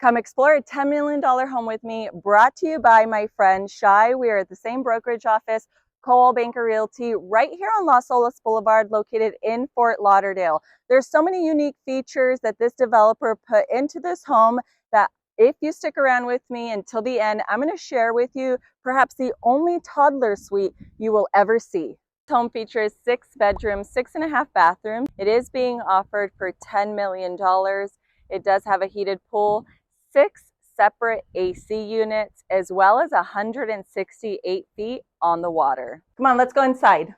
Come explore a $10 million home with me, brought to you by my friend Shai. We are at the same brokerage office, Coldwell Banker Realty, right here on Las Olas Boulevard, located in Fort Lauderdale. There's so many unique features that this developer put into this home that if you stick around with me until the end, I'm going to share with you perhaps the only toddler suite you will ever see. This home features 6 bedrooms, 6.5 bathrooms. It is being offered for $10 million. It does have a heated pool, 6 separate AC units, as well as 168 feet on the water. Come on, let's go inside.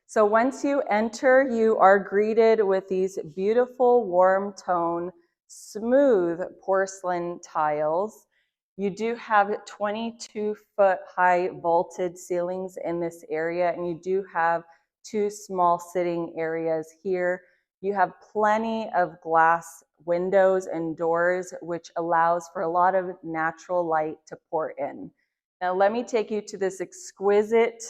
So once you enter, you are greeted with these beautiful warm tone, smooth porcelain tiles. You do have 22-foot high vaulted ceilings in this area, and you do have 2 small sitting areas here. You have plenty of glass windows and doors, which allows for a lot of natural light to pour in. Now let me take you to this exquisite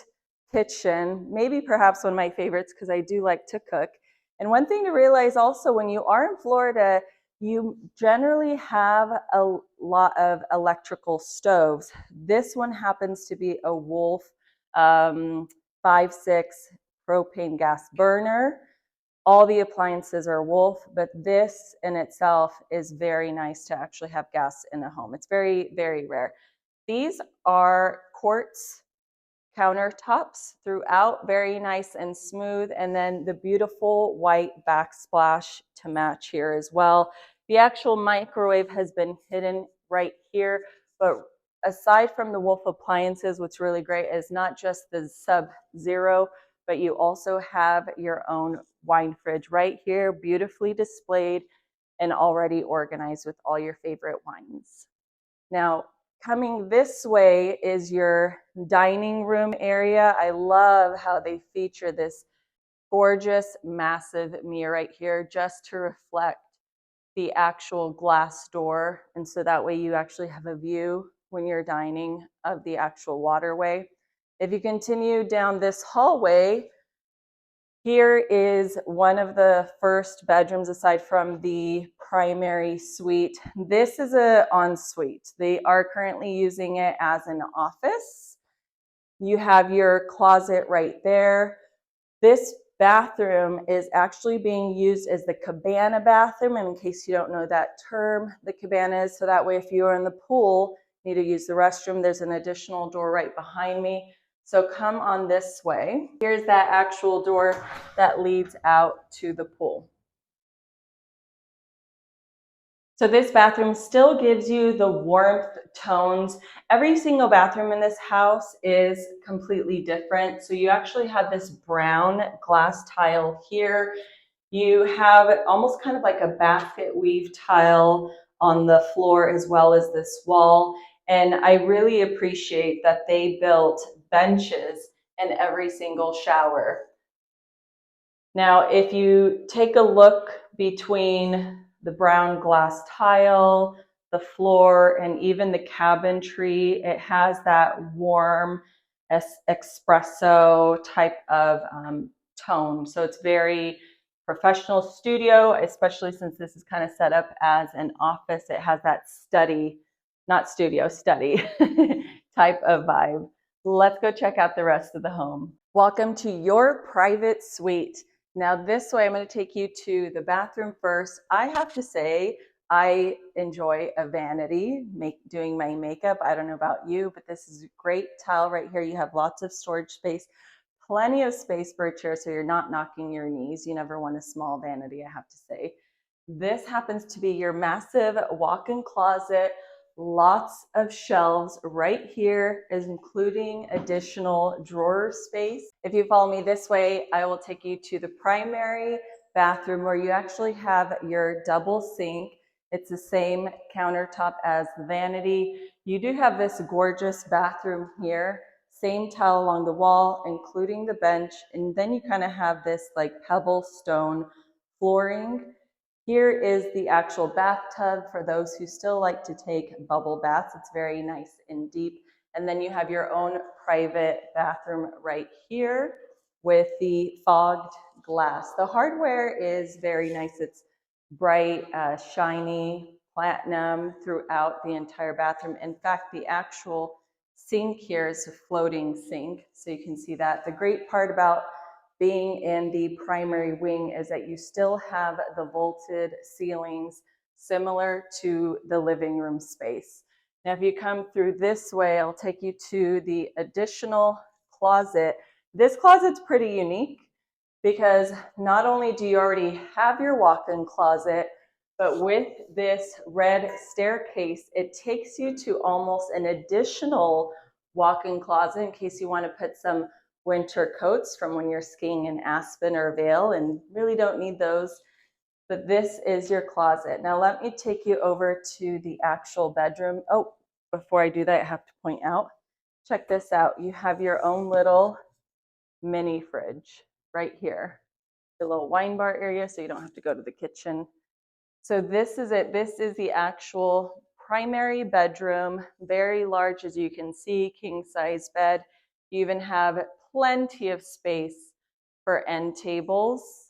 kitchen, maybe perhaps one of my favorites because I do like to cook. And one thing to realize also, when you are in Florida, you generally have a lot of electrical stoves. This one happens to be a Wolf 5-6 propane gas burner. All the appliances are Wolf, but this in itself is very nice to actually have gas in a home. It's very, very rare. These are quartz countertops throughout, very nice and smooth, and then the beautiful white backsplash to match here as well. The actual microwave has been hidden right here, but aside from the Wolf appliances, what's really great is not just the Sub-Zero, but you also have your own wine fridge right here, beautifully displayed and already organized with all your favorite wines. Now, coming this way is your dining room area. I love how they feature this gorgeous, massive mirror right here just to reflect the actual glass door. And so that way you actually have a view when you're dining of the actual waterway. If you continue down this hallway, here is one of the first bedrooms aside from the primary suite. This is an ensuite. They are currently using it as an office. You have your closet right there. This bathroom is actually being used as the cabana bathroom. And in case you don't know that term, the cabana is so that way if you are in the pool, need to use the restroom, there's an additional door right behind me. So come on this way. Here's that actual door that leads out to the pool. So this bathroom still gives you the warmth tones. Every single bathroom in this house is completely different. So you actually have this brown glass tile here. You have almost kind of like a basket weave tile on the floor as well as this wall. And I really appreciate that they built benches in every single shower. Now, if you take a look between the brown glass tile, the floor, and even the cabinetry, it has that warm espresso type of tone. So it's very professional studio, especially since this is kind of set up as an office. It has that study, not studio, study type of vibe. Let's go check out the rest of the home. Welcome to your private suite. Now this way, I'm going to take you to the bathroom first. I have to say, I enjoy a vanity, doing my makeup. I don't know about you, but this is a great tile right here. You have lots of storage space, plenty of space for a chair so you're not knocking your knees. You never want a small vanity, I have to say. This happens to be your massive walk-in closet. Lots of shelves right here, including additional drawer space. If you follow me this way, I will take you to the primary bathroom where you actually have your double sink. It's the same countertop as the vanity. You do have this gorgeous bathroom here, same tile along the wall, including the bench. And then you kind of have this like pebble stone flooring. Here is the actual bathtub for those who still like to take bubble baths. It's very nice and deep. And then you have your own private bathroom right here with the fogged glass. The hardware is very nice. It's bright, shiny, platinum throughout the entire bathroom. In fact, the actual sink here is a floating sink, so you can see that. The great part about being in the primary wing is that you still have the vaulted ceilings similar to the living room space. Now, if you come through this way, I'll take you to the additional closet. This closet's pretty unique because not only do you already have your walk-in closet, but with this red staircase, it takes you to almost an additional walk-in closet in case you want to put some winter coats from when you're skiing in Aspen or Vail and really don't need those. But this is your closet. Now let me take you over to the actual bedroom. Oh, before I do that, I have to point out, check this out. You have your own little mini fridge right here. The little wine bar area so you don't have to go to the kitchen. So this is it. This is the actual primary bedroom, very large as you can see, king size bed. You even have plenty of space for end tables.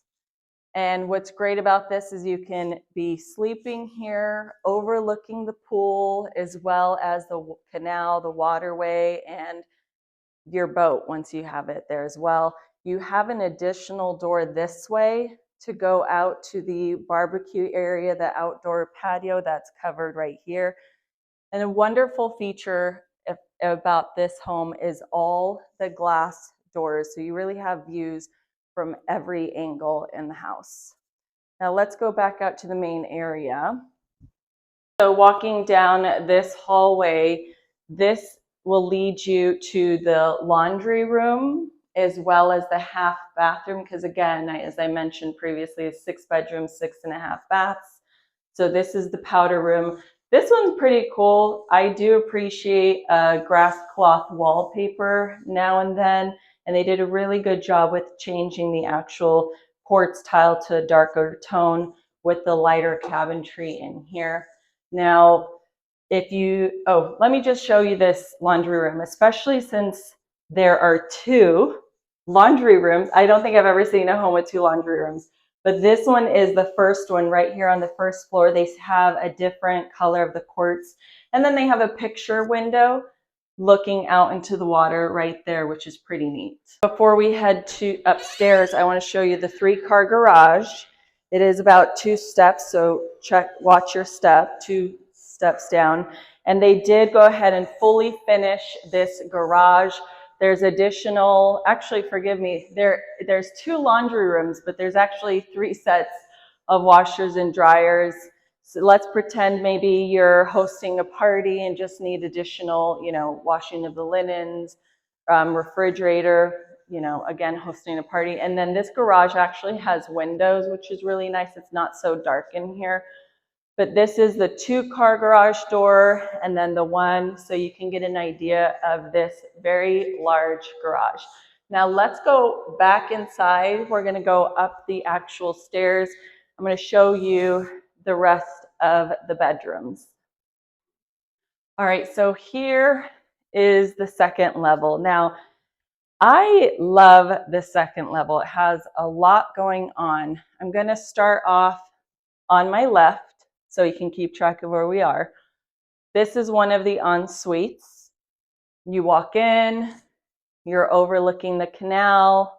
And what's great about this is you can be sleeping here, overlooking the pool, as well as the canal, the waterway, and your boat once you have it there as well. You have an additional door this way to go out to the barbecue area, the outdoor patio that's covered right here. And a wonderful feature about this home is all the glass doors. So you really have views from every angle in the house. Now let's go back out to the main area. So walking down this hallway, this will lead you to the laundry room as well as the half bathroom, because again, as I mentioned previously, it's 6 bedrooms, 6.5 baths. So this is the powder room. This one's pretty cool. I do appreciate grass cloth wallpaper now and then, and they did a really good job with changing the actual quartz tile to a darker tone with the lighter cabinetry in here. Now, let me just show you this laundry room, especially since there are 2 laundry rooms. I don't think I've ever seen a home with 2 laundry rooms, but this one is the first one right here on the first floor. They have a different color of the quartz, and then they have a picture window looking out into the water right there, which is pretty neat. Before we head to upstairs, I want to show you the 3-car garage. It is about 2 steps, so watch your step, 2 steps down. And they did go ahead and fully finish this garage. There's additional, actually, forgive me, there's 2 laundry rooms, but there's actually 3 sets of washers and dryers. So let's pretend maybe you're hosting a party and just need additional, washing of the linens, refrigerator, again, hosting a party. And then this garage actually has windows, which is really nice. It's not so dark in here. But this is the 2-car garage door and then the one, so you can get an idea of this very large garage. Now let's go back inside. We're going to go up the actual stairs. I'm going to show you the rest of the bedrooms. All right, so here is the second level. Now, I love the second level. It has a lot going on. I'm going to start off on my left so you can keep track of where we are. This is one of the en-suites. You walk in, you're overlooking the canal.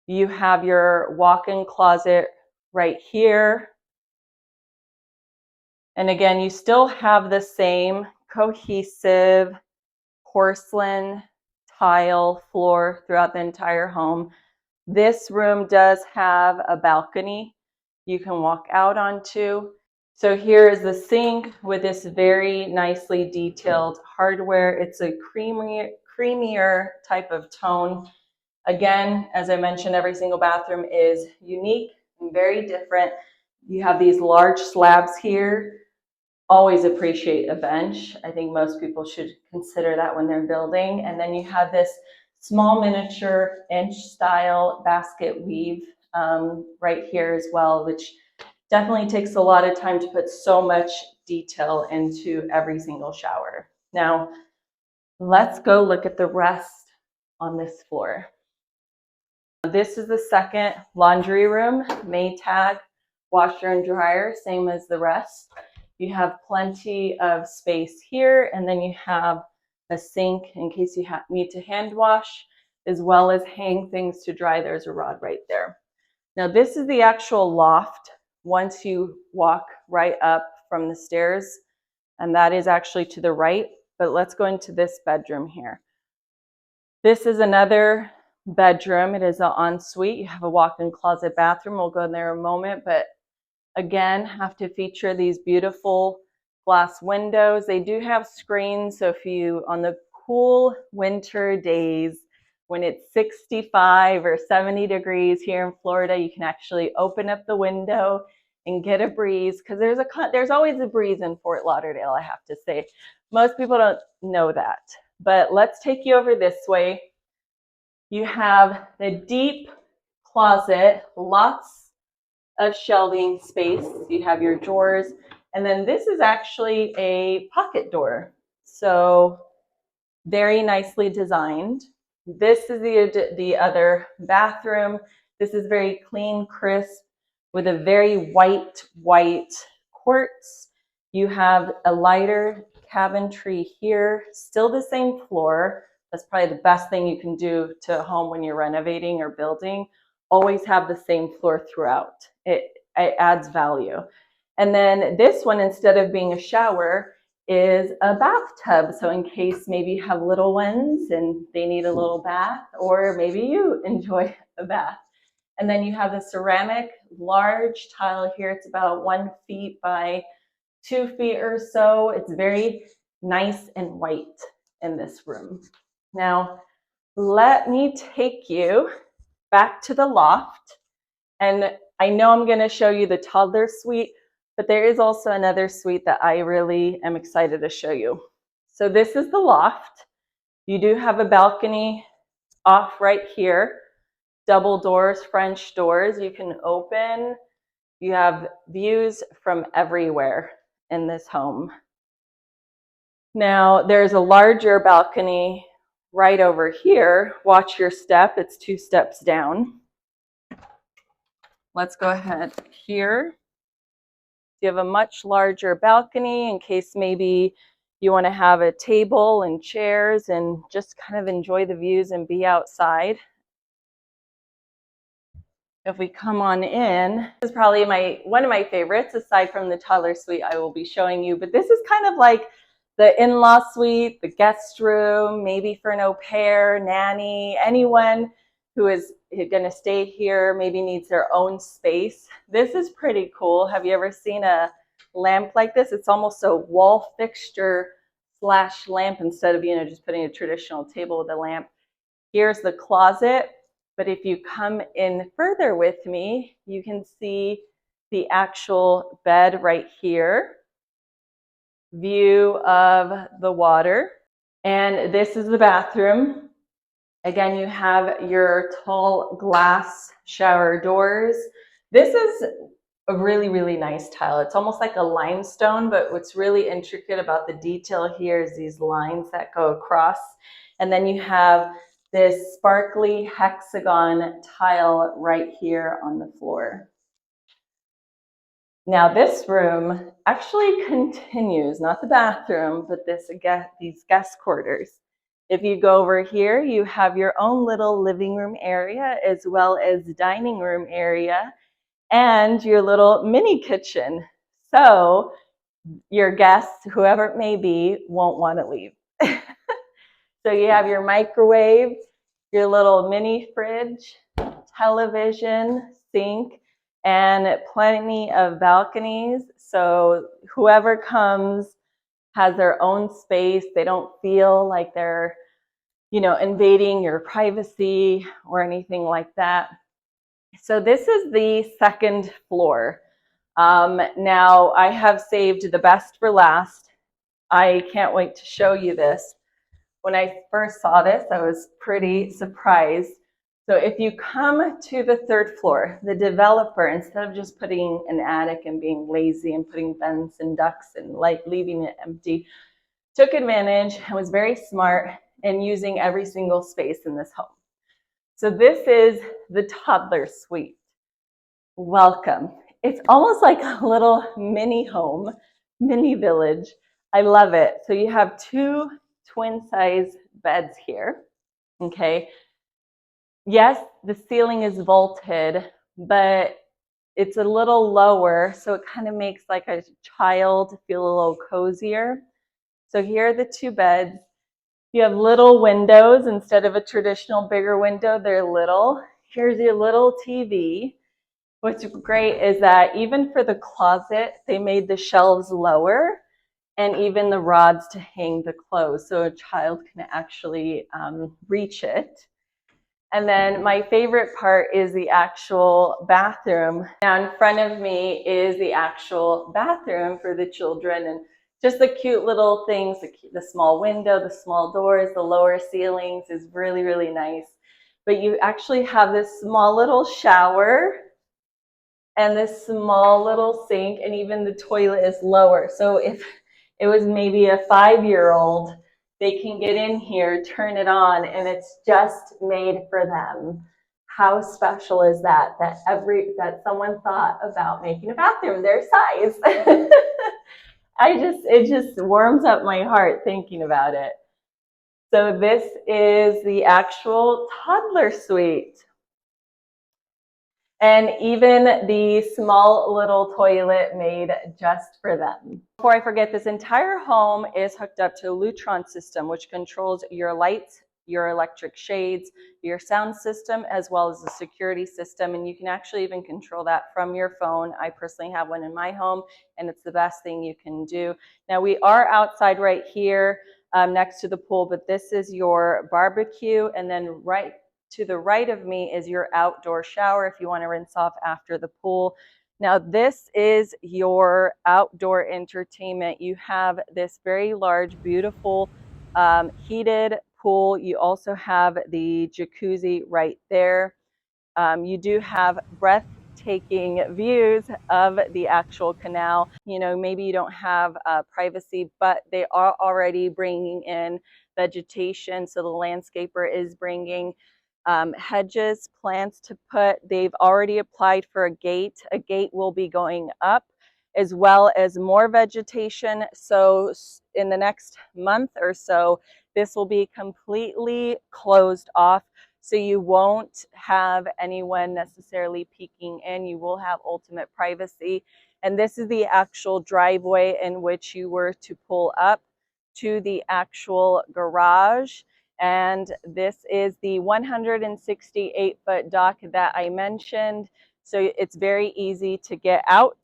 You have your walk-in closet right here. And again, you still have the same cohesive porcelain tile floor throughout the entire home. This room does have a balcony you can walk out onto. So here is the sink with this very nicely detailed hardware. It's a creamier type of tone. Again, as I mentioned, every single bathroom is unique and very different. You have these large slabs here. Always appreciate a bench. I think most people should consider that when they're building. And then you have this small miniature inch style basket weave right here as well, which definitely takes a lot of time to put so much detail into every single shower. Now, let's go look at the rest on this floor. This is the second laundry room, Maytag washer and dryer, same as the rest. You have plenty of space here, and then you have a sink in case you need to hand wash, as well as hang things to dry. There's a rod right there. Now this is the actual loft once you walk right up from the stairs, and that is actually to the right, but let's go into this bedroom here. This is another bedroom. It is an ensuite. You have a walk-in closet bathroom. We'll go in there in a moment, but again, have to feature these beautiful glass windows. They do have screens, so if you, on the cool winter days, when it's 65 or 70 degrees here in Florida, you can actually open up the window and get a breeze, because there's always a breeze in Fort Lauderdale, I have to say. Most people don't know that. But let's take you over this way. You have the deep closet, lots of shelving space. You have your drawers, and then this is actually a pocket door. So very nicely designed. This is the other bathroom. This is very clean, crisp, with a very white quartz. You have a lighter cabinetry here, still the same floor. That's probably the best thing you can do to a home when you're renovating or building. Always have the same floor throughout. It adds value. And then this one, instead of being a shower, is a bathtub. So in case maybe you have little ones and they need a little bath, or maybe you enjoy a bath. And then you have the ceramic large tile here. It's about 1 feet by 2 feet or so. It's very nice and white in this room. Now, let me take you back to the loft. And I know I'm going to show you the toddler suite, but there is also another suite that I really am excited to show you. So this is the loft. You do have a balcony off right here. Double doors, French doors you can open. You have views from everywhere in this home. Now there's a larger balcony right over here. Watch your step, it's 2 steps down. Let's go ahead here. You have a much larger balcony in case maybe you want to have a table and chairs and just kind of enjoy the views and be outside. If we come on in, this is probably one of my favorites aside from the toddler suite I will be showing you, but this is kind of like the in-law suite, the guest room, maybe for an au pair, nanny, anyone who is going to stay here, maybe needs their own space. This is pretty cool. Have you ever seen a lamp like this? It's almost a wall fixture / lamp instead of, just putting a traditional table with a lamp. Here's the closet. But if you come in further with me, you can see the actual bed right here. View of the water. And this is the bathroom. Again, you have your tall glass shower doors. This is a really, really nice tile. It's almost like a limestone, but what's really intricate about the detail here is these lines that go across. And then you have this sparkly hexagon tile right here on the floor. Now this room actually continues, not the bathroom, but these guest quarters. If you go over here, you have your own little living room area as well as dining room area and your little mini kitchen. So your guests, whoever it may be, won't want to leave. So you have your microwave, your little mini fridge, television, sink, and plenty of balconies. So whoever comes has their own space. They don't feel like they're, invading your privacy or anything like that. So this is the second floor. Now I have saved the best for last. I can't wait to show you this. When I first saw this, I was pretty surprised. So if you come to the third floor, the developer, instead of just putting an attic and being lazy and putting vents and ducts and leaving it empty, took advantage and was very smart in using every single space in this home. So this is the toddler suite. Welcome. It's almost like a little mini home mini village. I love it. So you have two twin size beds here. Okay. Yes, the ceiling is vaulted, but it's a little lower, so it kind of makes like a child feel a little cozier. So here are the two beds. You have little windows instead of a traditional bigger window, they're little. Here's your little TV. What's great is that even for the closet, they made the shelves lower and even the rods to hang the clothes so a child can actually reach it. And then my favorite part is the actual bathroom. Now in front of me is the actual bathroom for the children, and just the cute little things, the small window, the small doors, the lower ceilings is really, really nice. But you actually have this small little shower and this small little sink, and even the toilet is lower. So if it was maybe a 5-year-old, they can get in here, turn it on, and it's just made for them. How special is that? That someone thought about making a bathroom their size. It just warms up my heart thinking about it. So this is the actual toddler suite. And even the small little toilet made just for them. Before I forget, this entire home is hooked up to a Lutron system, which controls your lights, your electric shades, your sound system, as well as the security system. And you can actually even control that from your phone. I personally have one in my home, and it's the best thing you can do. Now, we are outside right here next to the pool, but this is your barbecue, and then right to the right of me is your outdoor shower if you want to rinse off after the pool. Now this is your outdoor entertainment. You have this very large, beautiful heated pool. You also have the jacuzzi right there. You do have breathtaking views of the actual canal. You know, maybe you don't have privacy, but they are already bringing in vegetation. So the landscaper is bringing hedges, plants to put. They've already applied for a gate. A gate will be going up, as well as more vegetation. So in the next month or so, this will be completely closed off. So you won't have anyone necessarily peeking in. You will have ultimate privacy. And this is the actual driveway in which you were to pull up to the actual garage. And this is the 168-foot dock that I mentioned. So it's very easy to get out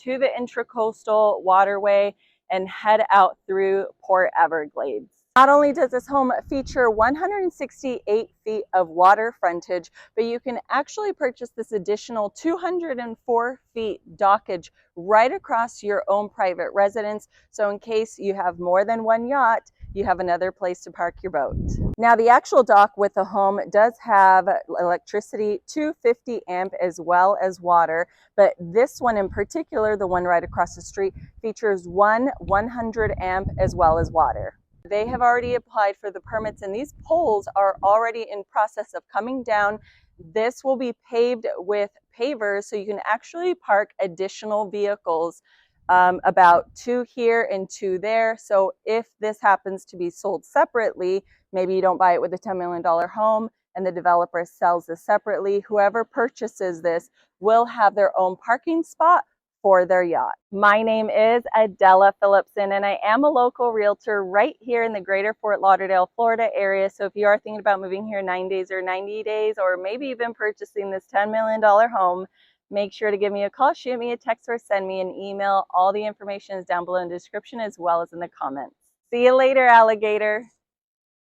to the Intracoastal Waterway and head out through Port Everglades. Not only does this home feature 168 feet of water frontage, but you can actually purchase this additional 204 feet dockage right across your own private residence. So in case you have more than one yacht, you have another place to park your boat. Now the actual dock with the home does have electricity, 250 amp as well as water, but this one in particular, the one right across the street, features 100 amp as well as water. They have already applied for the permits, and these poles are already in process of coming down. This will be paved with pavers, so you can actually park additional vehicles, about 2 here and 2 there. So if this happens to be sold separately, maybe you don't buy it with a $10 million home and the developer sells this separately, whoever purchases this will have their own parking spot for their yacht. My name is Adela Philipson, and I am a local realtor right here in the greater Fort Lauderdale, Florida area. So if you are thinking about moving here 9 days or 90 days, or maybe even purchasing this $10 million home, make sure to give me a call, shoot me a text, or send me an email. All the information is down below in the description as well as in the comments. See you later, alligator.